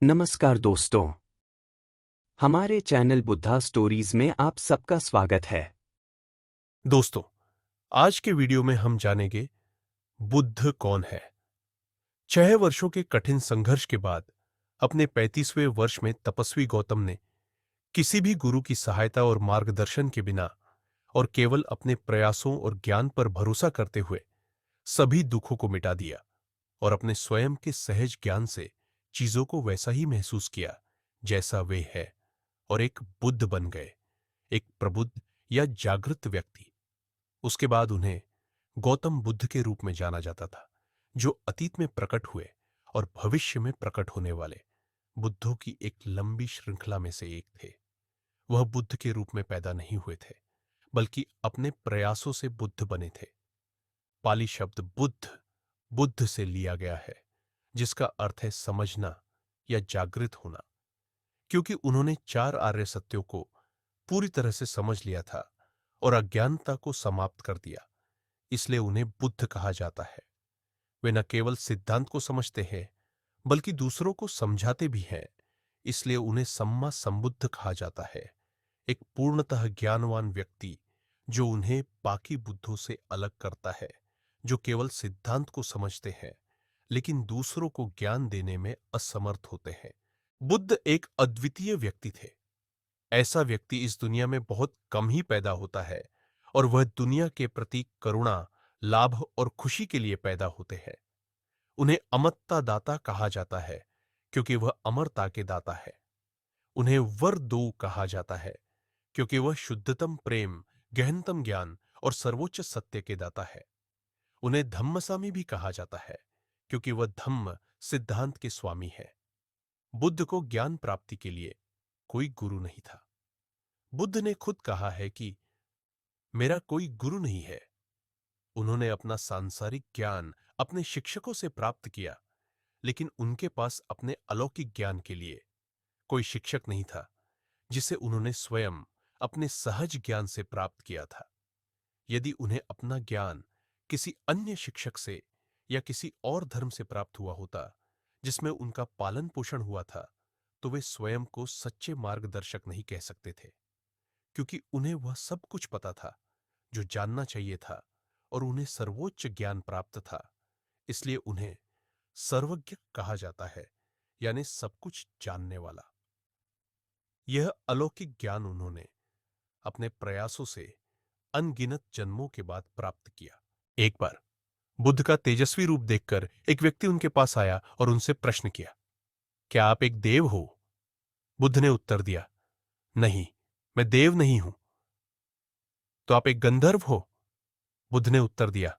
नमस्कार दोस्तों, हमारे चैनल बुद्धा स्टोरीज में आप सबका स्वागत है। दोस्तों, आज के वीडियो में हम जानेंगे बुद्ध कौन है। 6 वर्षों के कठिन संघर्ष के बाद अपने 35वें वर्ष में तपस्वी गौतम ने किसी भी गुरु की सहायता और मार्गदर्शन के बिना और केवल अपने प्रयासों और ज्ञान पर भरोसा करते हुए सभी दुखों को मिटा दिया और अपने स्वयं के सहज ज्ञान से चीजों को वैसा ही महसूस किया जैसा वे है और एक बुद्ध बन गए, एक प्रबुद्ध या जागृत व्यक्ति। उसके बाद उन्हें गौतम बुद्ध के रूप में जाना जाता था, जो अतीत में प्रकट हुए और भविष्य में प्रकट होने वाले बुद्धों की एक लंबी श्रृंखला में से एक थे। वह बुद्ध के रूप में पैदा नहीं हुए थे, बल्कि अपने प्रयासों से बुद्ध बने थे। पाली शब्द बुद्ध बुद्ध से लिया गया है, जिसका अर्थ है समझना या जागृत होना। क्योंकि उन्होंने 4 आर्य सत्यों को पूरी तरह से समझ लिया था और अज्ञानता को समाप्त कर दिया, इसलिए उन्हें बुद्ध कहा जाता है। वे न केवल सिद्धांत को समझते हैं, बल्कि दूसरों को समझाते भी हैं, इसलिए उन्हें सम्मा संबुद्ध कहा जाता है। एक पूर्णतः ज्ञानवान व्यक्ति जो उन्हें बाकी बुद्धों से अलग करता है, जो केवल सिद्धांत को समझते हैं लेकिन दूसरों को ज्ञान देने में असमर्थ होते हैं। बुद्ध एक अद्वितीय व्यक्ति थे। ऐसा व्यक्ति इस दुनिया में बहुत कम ही पैदा होता है और वह दुनिया के प्रति करुणा, लाभ और खुशी के लिए पैदा होते हैं। उन्हें अमरता दाता कहा जाता है क्योंकि वह अमरता के दाता है। उन्हें वर दो कहा जाता है क्योंकि वह शुद्धतम प्रेम, गहनतम ज्ञान और सर्वोच्च सत्य के दाता है। उन्हें धम्मसामी भी कहा जाता है क्योंकि वह धम्म सिद्धांत के स्वामी है। बुद्ध को ज्ञान प्राप्ति के लिए कोई गुरु नहीं था। बुद्ध ने खुद कहा है कि मेरा कोई गुरु नहीं है। उन्होंने अपना सांसारिक ज्ञान अपने शिक्षकों से प्राप्त किया, लेकिन उनके पास अपने अलौकिक ज्ञान के लिए कोई शिक्षक नहीं था, जिसे उन्होंने स्वयं अपने सहज ज्ञान से प्राप्त किया था। यदि उन्हें अपना ज्ञान किसी अन्य शिक्षक से या किसी और धर्म से प्राप्त हुआ होता, जिसमें उनका पालन पोषण हुआ था, तो वे स्वयं को सच्चे मार्गदर्शक नहीं कह सकते थे, क्योंकि उन्हें वह सब कुछ पता था जो जानना चाहिए था और उन्हें सर्वोच्च ज्ञान प्राप्त था। इसलिए उन्हें सर्वज्ञ कहा जाता है, यानी सब कुछ जानने वाला। यह अलौकिक ज्ञान उन्होंने अपने प्रयासों से अनगिनत जन्मों के बाद प्राप्त किया। एक बार बुद्ध का तेजस्वी रूप देखकर एक व्यक्ति उनके पास आया और उनसे प्रश्न किया, क्या आप एक देव हो? बुद्ध ने उत्तर दिया, नहीं, मैं देव नहीं हूं। तो आप एक गंधर्व हो? बुद्ध ने उत्तर दिया,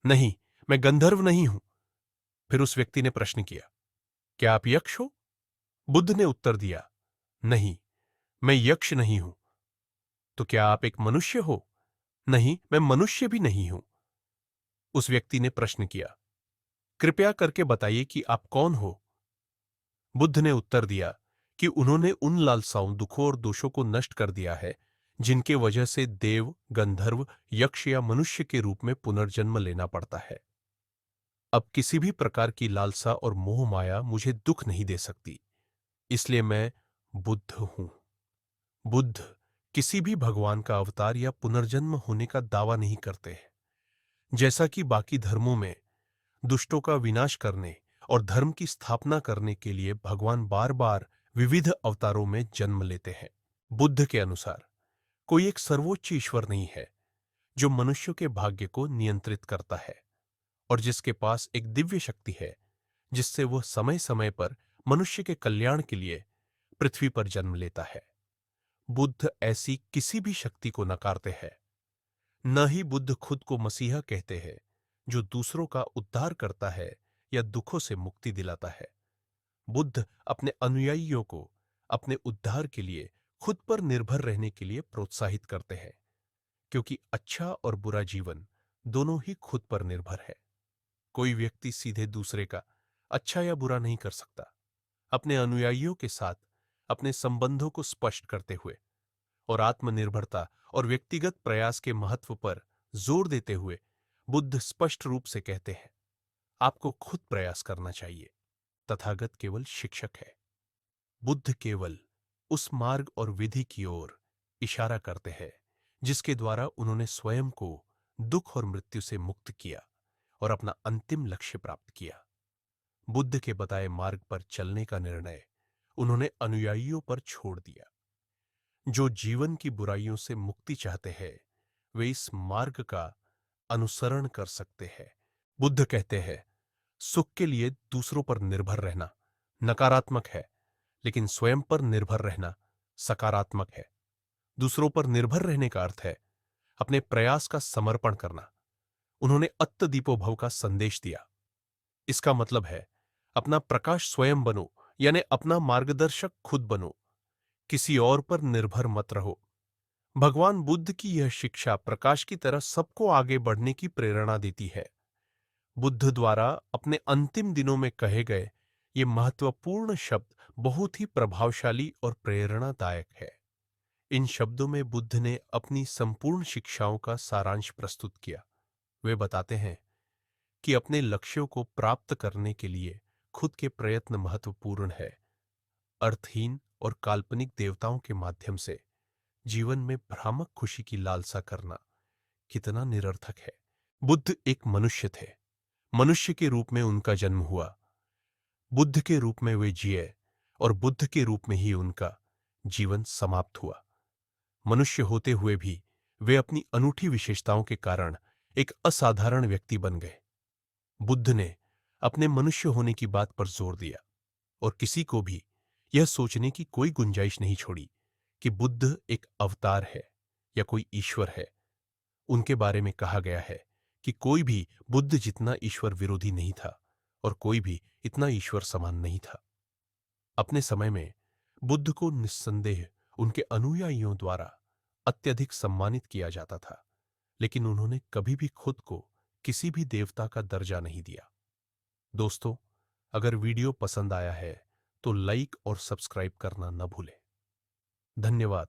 नहीं, मैं गंधर्व नहीं हूं। फिर उस व्यक्ति ने प्रश्न किया, क्या आप यक्ष हो? बुद्ध ने उत्तर दिया, नहीं, मैं यक्ष नहीं हूं। तो क्या आप एक मनुष्य हो? नहीं, मैं मनुष्य भी नहीं हूं। उस व्यक्ति ने प्रश्न किया, कृपया करके बताइए कि आप कौन हो? बुद्ध ने उत्तर दिया कि उन्होंने उन लालसाओं, दुखों और दोषों को नष्ट कर दिया है जिनके वजह से देव, गंधर्व, यक्ष या मनुष्य के रूप में पुनर्जन्म लेना पड़ता है। अब किसी भी प्रकार की लालसा और मोह माया मुझे दुख नहीं दे सकती, इसलिए मैं बुद्ध हूं। बुद्ध किसी भी भगवान का अवतार या पुनर्जन्म होने का दावा नहीं करते हैं। जैसा कि बाकी धर्मों में दुष्टों का विनाश करने और धर्म की स्थापना करने के लिए भगवान बार बार विविध अवतारों में जन्म लेते हैं, बुद्ध के अनुसार कोई एक सर्वोच्च ईश्वर नहीं है जो मनुष्यों के भाग्य को नियंत्रित करता है और जिसके पास एक दिव्य शक्ति है जिससे वह समय समय पर मनुष्य के कल्याण के लिए पृथ्वी पर जन्म लेता है। बुद्ध ऐसी किसी भी शक्ति को नकारते हैं। न ही बुद्ध खुद को मसीहा कहते हैं, जो दूसरों का उद्धार करता है या दुखों से मुक्ति दिलाता है। बुद्ध अपने अनुयायियों को अपने उद्धार के लिए खुद पर निर्भर रहने के लिए प्रोत्साहित करते हैं, क्योंकि अच्छा और बुरा जीवन दोनों ही खुद पर निर्भर है। कोई व्यक्ति सीधे दूसरे का अच्छा या बुरा नहीं कर सकता। अपने अनुयायियों के साथ अपने संबंधों को स्पष्ट करते हुए और आत्मनिर्भरता और व्यक्तिगत प्रयास के महत्व पर जोर देते हुए बुद्ध स्पष्ट रूप से कहते हैं, आपको खुद प्रयास करना चाहिए। तथागत केवल शिक्षक है। बुद्ध केवल उस मार्ग और विधि की ओर इशारा करते हैं जिसके द्वारा उन्होंने स्वयं को दुख और मृत्यु से मुक्त किया और अपना अंतिम लक्ष्य प्राप्त किया। बुद्ध के बताए मार्ग पर चलने का निर्णय उन्होंने अनुयायियों पर छोड़ दिया। जो जीवन की बुराइयों से मुक्ति चाहते हैं वे इस मार्ग का अनुसरण कर सकते हैं। बुद्ध कहते हैं, सुख के लिए दूसरों पर निर्भर रहना नकारात्मक है, लेकिन स्वयं पर निर्भर रहना सकारात्मक है। दूसरों पर निर्भर रहने का अर्थ है अपने प्रयास का समर्पण करना। उन्होंने अत्तदीपो भव का संदेश दिया। इसका मतलब है अपना प्रकाश स्वयं बनो, यानी अपना मार्गदर्शक खुद बनो, किसी और पर निर्भर मत रहो। भगवान बुद्ध की यह शिक्षा प्रकाश की तरह सबको आगे बढ़ने की प्रेरणा देती है। बुद्ध द्वारा अपने अंतिम दिनों में कहे गए ये महत्वपूर्ण शब्द बहुत ही प्रभावशाली और प्रेरणादायक है। इन शब्दों में बुद्ध ने अपनी संपूर्ण शिक्षाओं का सारांश प्रस्तुत किया। वे बताते हैं कि अपने लक्ष्यों को प्राप्त करने के लिए खुद के प्रयत्न महत्वपूर्ण है। अर्थहीन और काल्पनिक देवताओं के माध्यम से जीवन में भ्रामक खुशी की लालसा करना कितना निरर्थक है। बुद्ध एक मनुष्य थे। मनुष्य के रूप में उनका जन्म हुआ, बुद्ध के रूप में वे जिए और बुद्ध के रूप में ही उनका जीवन समाप्त हुआ। मनुष्य होते हुए भी वे अपनी अनूठी विशेषताओं के कारण एक असाधारण व्यक्ति बन गए। बुद्ध ने अपने मनुष्य होने की बात पर जोर दिया और किसी को भी यह सोचने की कोई गुंजाइश नहीं छोड़ी कि बुद्ध एक अवतार है या कोई ईश्वर है। उनके बारे में कहा गया है कि कोई भी बुद्ध जितना ईश्वर विरोधी नहीं था और कोई भी इतना ईश्वर समान नहीं था। अपने समय में बुद्ध को निस्संदेह उनके अनुयायियों द्वारा अत्यधिक सम्मानित किया जाता था, लेकिन उन्होंने कभी भी खुद को किसी भी देवता का दर्जा नहीं दिया। दोस्तों, अगर वीडियो पसंद आया है तो लाइक और सब्सक्राइब करना न भूलें। धन्यवाद।